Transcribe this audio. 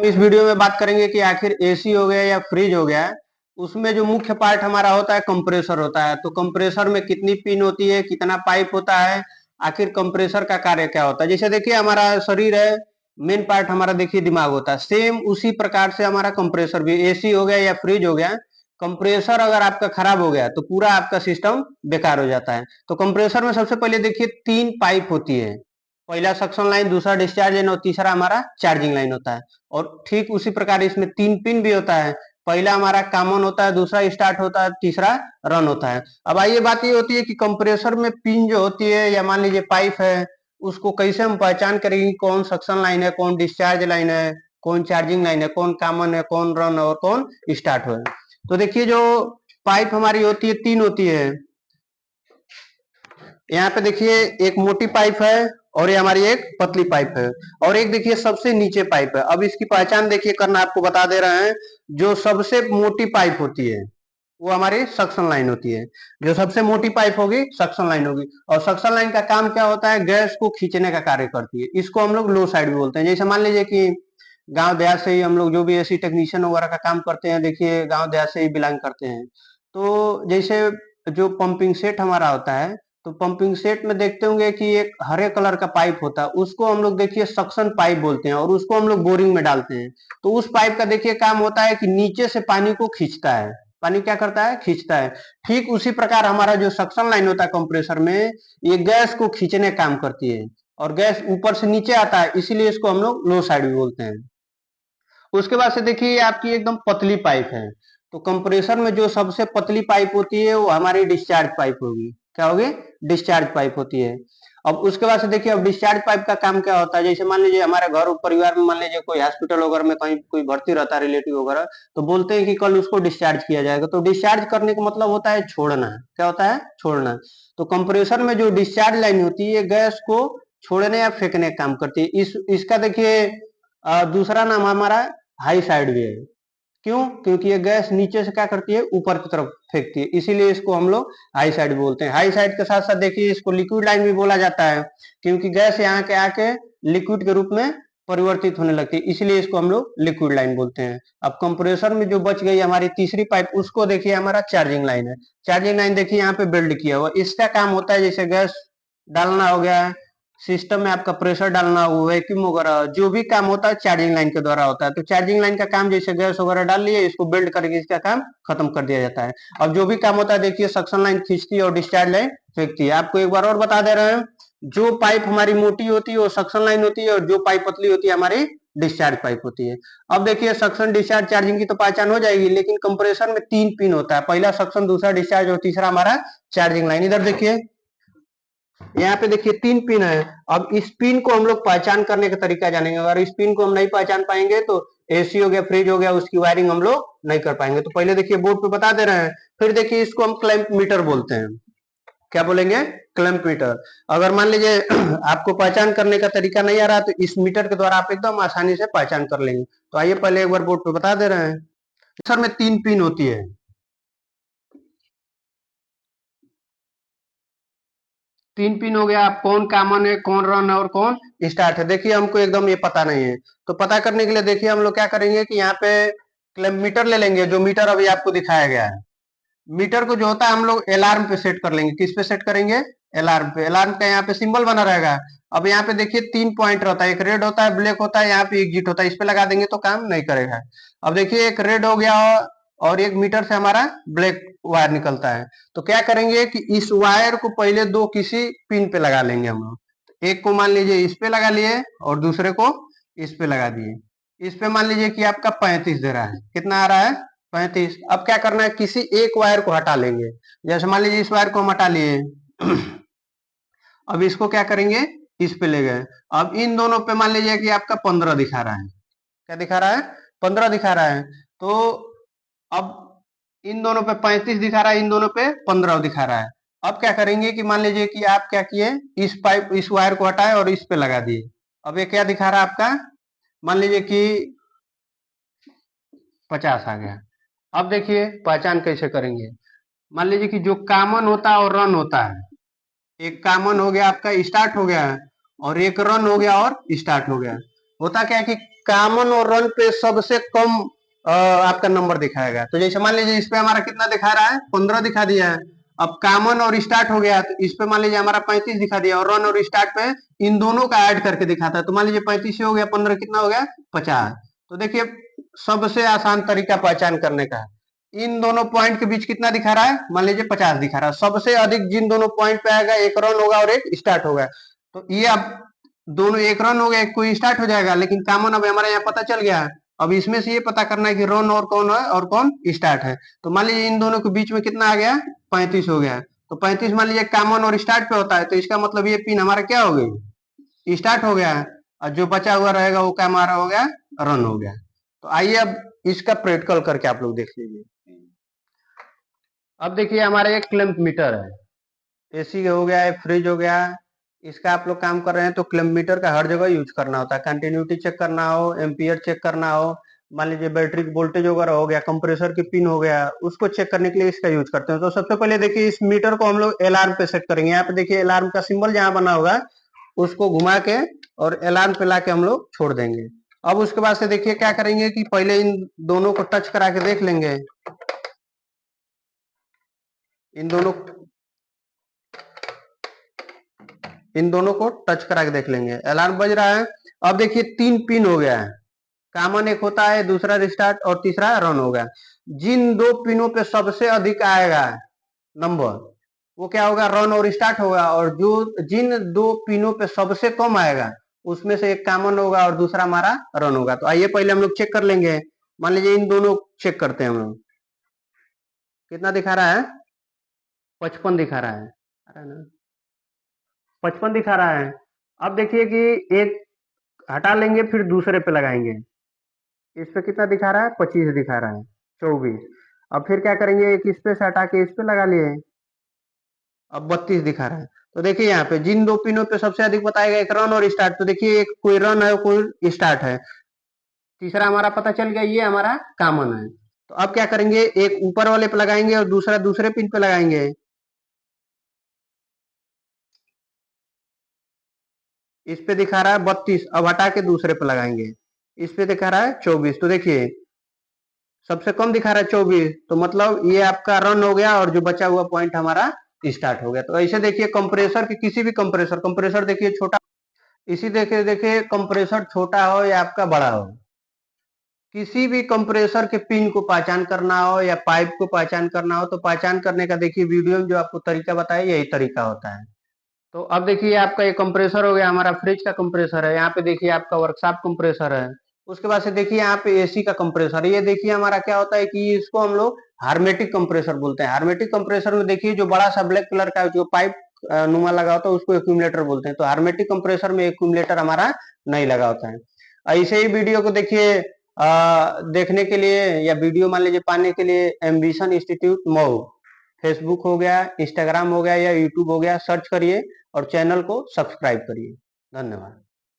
हम इस वीडियो में बात करेंगे कि आखिर एसी हो गया या फ्रिज हो गया, उसमें जो मुख्य पार्ट हमारा होता है कंप्रेसर होता है। तो कंप्रेसर में कितनी पिन होती है, कितना पाइप होता है, आखिर कंप्रेसर का कार्य क्या होता है। जैसे देखिए हमारा शरीर है, मेन पार्ट हमारा देखिए दिमाग होता है, सेम उसी प्रकार से हमारा कंप्रेसर भी, एसी हो गया या फ्रिज हो गया, कंप्रेसर अगर आपका खराब हो गया तो पूरा आपका सिस्टम बेकार हो जाता है। तो कंप्रेसर में सबसे पहले देखिए 3 पाइप होती है, पहला सक्शन लाइन, दूसरा डिस्चार्ज लाइन और तीसरा हमारा चार्जिंग लाइन होता है। और ठीक उसी प्रकार इसमें 3 पिन भी होता है, पहला हमारा कॉमन होता है, दूसरा स्टार्ट होता है, तीसरा रन होता है। अब आइए बात ये होती है कि कंप्रेसर में पिन जो होती है या मान लीजिए पाइप है, उसको कैसे हम पहचान करेंगे कौन सक्शन लाइन है, कौन डिस्चार्ज लाइन है, कौन चार्जिंग लाइन है, कौन कॉमन है, कौन रन और कौन स्टार्ट है। तो देखिए जो पाइप हमारी होती है 3 होती है। यहाँ पे देखिए एक मोटी पाइप है और ये हमारी एक पतली पाइप है, और एक देखिए सबसे नीचे पाइप है। अब इसकी पहचान देखिए करना आपको बता दे रहे हैं। जो सबसे मोटी पाइप होती है वो हमारी सक्शन लाइन होती है। जो सबसे मोटी पाइप होगी सक्शन लाइन होगी, और सक्शन लाइन का काम क्या होता है, गैस को खींचने का कार्य करती है। इसको हम लोग लो साइड भी बोलते हैं। जैसे मान लीजिए कि गांव देहात से ही हम लोग जो भी ऐसी टेक्नीशियन वगैरह का काम करते हैं, देखिए गांव देहात से ही बिलोंग करते हैं। तो जैसे जो पंपिंग सेट हमारा होता है, तो पंपिंग सेट में देखते होंगे कि एक हरे कलर का पाइप होता है, उसको हम लोग देखिए सक्शन पाइप बोलते हैं, और उसको हम लोग बोरिंग में डालते हैं। तो उस पाइप का देखिए काम होता है कि नीचे से पानी को खींचता है। पानी क्या करता है, खींचता है। ठीक उसी प्रकार हमारा जो सक्शन लाइन होता है कंप्रेसर में, ये गैस को खींचने काम करती है, और गैस ऊपर से नीचे आता है, इसीलिए इसको हम लोग लो साइड भी बोलते हैं। उसके बाद से देखिए आपकी एकदम पतली पाइप है। तो कंप्रेसर में जो सबसे पतली पाइप होती है वो हमारी डिस्चार्ज पाइप होगी। क्या होगी, डिस्चार्ज पाइप होती है। अब उसके बाद से देखिए अब डिस्चार्ज पाइप का काम क्या होता है। जैसे मान लीजिए हमारे घर परिवार में मान लीजिए कोई हॉस्पिटल वगैरह में कहीं कोई भर्ती रहता है रिलेटिव वगैरह, तो बोलते हैं कि कल उसको डिस्चार्ज किया जाएगा। तो डिस्चार्ज करने का मतलब होता है छोड़ना। क्या होता है, छोड़ना। तो कंप्रेसर में जो डिस्चार्ज लाइन होती है गैस को छोड़ने या फेंकने का काम करती है। इसका देखिए दूसरा नाम हमारा हाई साइड वे है। क्यों, क्योंकि ये गैस नीचे से क्या करती है, ऊपर की तरफ फेंकती है, इसीलिए इसको हम लोग हाई साइड बोलते हैं। हाई साइड के साथ साथ देखिए इसको लिक्विड लाइन भी बोला जाता है, क्योंकि गैस यहाँ के आके लिक्विड के रूप में परिवर्तित होने लगती है, इसलिए इसको हम लोग लिक्विड लाइन बोलते हैं। अब कंप्रेसर में जो बच गई हमारी तीसरी पाइप, उसको देखिए हमारा चार्जिंग लाइन है। चार्जिंग लाइन देखिए यहाँ पे बिल्ड किया हुआ, इसका काम होता है जैसे गैस डालना हो गया, सिस्टम में आपका प्रेशर डालना, वैक्यूम वगैरह जो भी काम होता है चार्जिंग लाइन के द्वारा होता है। तो चार्जिंग लाइन का काम जैसे गैस वगैरह डाल लिए, इसको बिल्ड करके इसका काम खत्म कर दिया जाता है। अब जो भी काम होता है देखिए सक्शन लाइन खींचती है और डिस्चार्ज लाइन फेंकती है। आपको एक बार और बता दे रहे हैं, जो पाइप हमारी मोटी होती है वो सक्शन लाइन होती है, और जो पाइप पतली होती है हमारी डिस्चार्ज पाइप होती है। अब देखिए सक्शन डिस्चार्ज चार्जिंग की तो पहचान हो जाएगी, लेकिन कंप्रेसर में 3 पिन होता है, पहला सक्शन, दूसरा डिस्चार्ज और तीसरा हमारा चार्जिंग लाइन। इधर देखिए यहाँ पे देखिए 3 पिन है। अब इस पिन को हम लोग पहचान करने का तरीका जानेंगे। अगर इस पिन को हम नहीं पहचान पाएंगे तो एसी हो गया, फ्रिज हो गया, उसकी वायरिंग हम लोग नहीं कर पाएंगे। तो पहले देखिए बोर्ड पे बता दे रहे हैं, फिर देखिए इसको हम क्लैंप मीटर बोलते हैं। क्या बोलेंगे, क्लैंप मीटर। अगर मान लीजिए आपको पहचान करने का तरीका नहीं आ रहा, तो इस मीटर के द्वारा आप एकदम आसानी से पहचान कर लेंगे। तो आइए पहले एक बार बोर्ड पे बता दे रहे हैं। सर में 3 पिन होती है, 3 पिन हो गया। कौन कॉमन है, कौन रन है और कौन स्टार्ट है, देखिए हमको एकदम ये पता नहीं है। तो पता करने के लिए देखिए हम लोग क्या करेंगे कि यहाँ पे क्लैंप मीटर ले लेंगे, जो मीटर अभी आपको दिखाया गया है। मीटर को जो होता है हम लोग अलार्म पे सेट कर लेंगे। किस पे सेट करेंगे, अलार्म पे। अलार्म का यहाँ पे सिंबल बना रहेगा। अब यहाँ पे देखिए 3 पॉइंट रहता है, एक रेड होता है, ब्लैक होता है, यहाँ पे एग्जिट होता है, इस पे लगा देंगे तो काम नहीं करेगा। अब देखिए एक रेड हो गया, और एक मीटर से हमारा ब्लैक वायर निकलता है। तो क्या करेंगे कि इस वायर को पहले दो किसी पिन पे लगा लेंगे हम लोग। एक को मान लीजिए इस पे लगा लिए, और दूसरे को इस पे लगा दिए। इस पे मान लीजिए कि आपका 35 दे रहा है, कितना आ रहा है, 35। अब क्या करना है, किसी एक वायर को हटा लेंगे। जैसे मान लीजिए इस वायर को हम हटा लिए अब इसको क्या करेंगे, इस पे ले गए। अब इन दोनों पे मान लीजिए कि आपका 15 दिखा रहा है। क्या दिखा रहा है, 15 दिखा रहा है। तो अब इन दोनों पे 35 दिखा रहा है, इन दोनों पे 15 दिखा रहा है। अब क्या करेंगे कि मान लीजिए कि आप क्या किए, इस वायर को हटाए और इस पे लगा दिए। अब ये क्या दिखा रहा है आपका, मान लीजिए कि 50 आ गया। अब देखिए पहचान कैसे करेंगे। मान लीजिए कि जो कॉमन होता है और रन होता है, एक कॉमन हो गया आपका, स्टार्ट हो गया है, और एक रन हो गया और स्टार्ट हो गया। होता क्या है कि कॉमन और रन पे सबसे कम आपका नंबर दिखाएगा। तो जैसे मान लीजिए इस पे हमारा कितना दिखा रहा है, 15 दिखा दिया है। अब कॉमन और स्टार्ट हो गया तो इस पे मान लीजिए हमारा 35 दिखा दिया, और रन और स्टार्ट पे इन दोनों का ऐड करके दिखाता है। तो मान लीजिए 35 से हो गया 15 कितना हो गया, 50। तो देखिए सबसे आसान तरीका पहचान करने का है, इन दोनों पॉइंट के बीच कितना दिखा रहा है, मान लीजिए 50 दिखा रहा है। सबसे अधिक जिन दोनों पॉइंट पे आएगा, एक रन होगा और एक स्टार्ट होगा। तो ये अब दोनों एक रन हो गया, एक कोई स्टार्ट हो जाएगा, लेकिन कॉमन अब हमारे यहाँ पता चल गया है। अब इसमें से ये पता करना है कि रन और कौन है और कौन स्टार्ट है। तो मान लीजिए इन दोनों के बीच में कितना आ गया, 35 हो गया। तो 35 मान लीजिए कॉमन और स्टार्ट पे होता है, तो इसका मतलब ये पिन हमारा क्या हो गई, स्टार्ट हो गया है। और जो बचा हुआ रहेगा वो क्या हमारा हो गया, रन हो गया। तो आइए अब इसका प्रैक्टिकल करके आप लोग देख लीजिए। अब देखिए हमारे एक क्लैंप मीटर है, एसी हो गया है, फ्रिज हो गया, इसका आप लोग काम कर रहे हैं तो क्लैंप मीटर का हर जगह यूज करना होता है। कंटिन्यूटी चेक करना हो, एम्पियर चेक करना हो, मान लीजिए बैटरी की वोल्टेज वगैरह हो गया, कंप्रेसर की पिन हो गया, उसको चेक करने के लिए इसका यूज करते हैं। तो सबसे पहले देखिए इस मीटर को हम लोग अलार्म पे सेट करेंगे। यहाँ पे देखिए अलार्म का सिंबल जहाँ बना होगा उसको घुमा के और अलार्म पे लाके हम लोग छोड़ देंगे। अब उसके बाद से देखिए क्या करेंगे कि पहले इन दोनों को टच करा के देख लेंगे, इन दोनों इन दोनों को टच करा के देख लेंगे। अलार्म बज रहा है। अब देखिए 3 पिन हो गया है, कॉमन एक होता है, दूसरा रिस्टार्ट और तीसरा रन हो गया। जिन दो पिनों पे सबसे अधिक आएगा नंबर वो क्या होगा, रन और स्टार्ट होगा। और जो जिन दो पिनों पे सबसे कम आएगा उसमें से एक कॉमन होगा और दूसरा हमारा रन होगा। तो आइए पहले हम लोग चेक कर लेंगे। मान लीजिए इन दोनों चेक करते हैं हम लोग, कितना दिखा रहा है, 55 दिखा रहा है, आ रहा है ना, 55 दिखा रहा है। अब देखिए कि एक हटा लेंगे फिर दूसरे पे लगाएंगे, इस पे कितना दिखा रहा है, 25 दिखा रहा है, 24। अब फिर क्या करेंगे, एक इस पे से हटा के इस पे लगा लिए, अब 32 दिखा रहा है। तो देखिए यहाँ पे जिन दो पिनों पे सबसे अधिक बताएगा, एक रन और स्टार्ट। तो देखिए एक कोई रन है कोई स्टार्ट है, तीसरा हमारा पता चल गया, ये हमारा कॉमन है। तो अब क्या करेंगे, एक ऊपर वाले पे लगाएंगे और दूसरा दूसरे पिन पे लगाएंगे। इस पे दिखा रहा है 32, अब हटा के दूसरे पे लगाएंगे, इस पे दिखा रहा है 24। तो देखिए सबसे कम दिखा रहा है 24, तो मतलब ये आपका रन हो गया और जो बचा हुआ पॉइंट हमारा स्टार्ट हो गया। तो ऐसे देखिए कंप्रेसर की किसी भी कंप्रेसर देखिए छोटा, इसी देखिए देखिए कंप्रेसर छोटा हो या आपका बड़ा हो, किसी भी कंप्रेसर के पिन को पहचान करना हो या पाइप को पहचान करना हो, तो पहचान करने का देखिए वीडियो में जो आपको तरीका बताया यही तरीका होता है। तो अब देखिए आपका ये कंप्रेसर हो गया, हमारा फ्रिज का कंप्रेसर है। यहाँ पे देखिए आपका वर्कशॉप कंप्रेसर है। उसके बाद से देखिए यहाँ पे एसी का कंप्रेसर, ये देखिए हमारा क्या होता है कि इसको हम लोग हार्मेटिक कंप्रेसर बोलते हैं। हार्मेटिक कंप्रेसर में देखिए जो बड़ा सा ब्लैक कलर का जो पाइप नुमा लगा होता है उसको एक्यूमुलेटर बोलते हैं। तो हार्मेटिक कंप्रेसर में एक्यूमुलेटर हमारा नहीं लगा होता है। ऐसे ही वीडियो को देखिए देखने के लिए या वीडियो मान लीजिए पाने के लिए एम्बिशन इंस्टीट्यूट मऊ, फेसबुक हो गया, इंस्टाग्राम हो गया या यूट्यूब हो गया, सर्च करिए और चैनल को सब्सक्राइब करिए। धन्यवाद।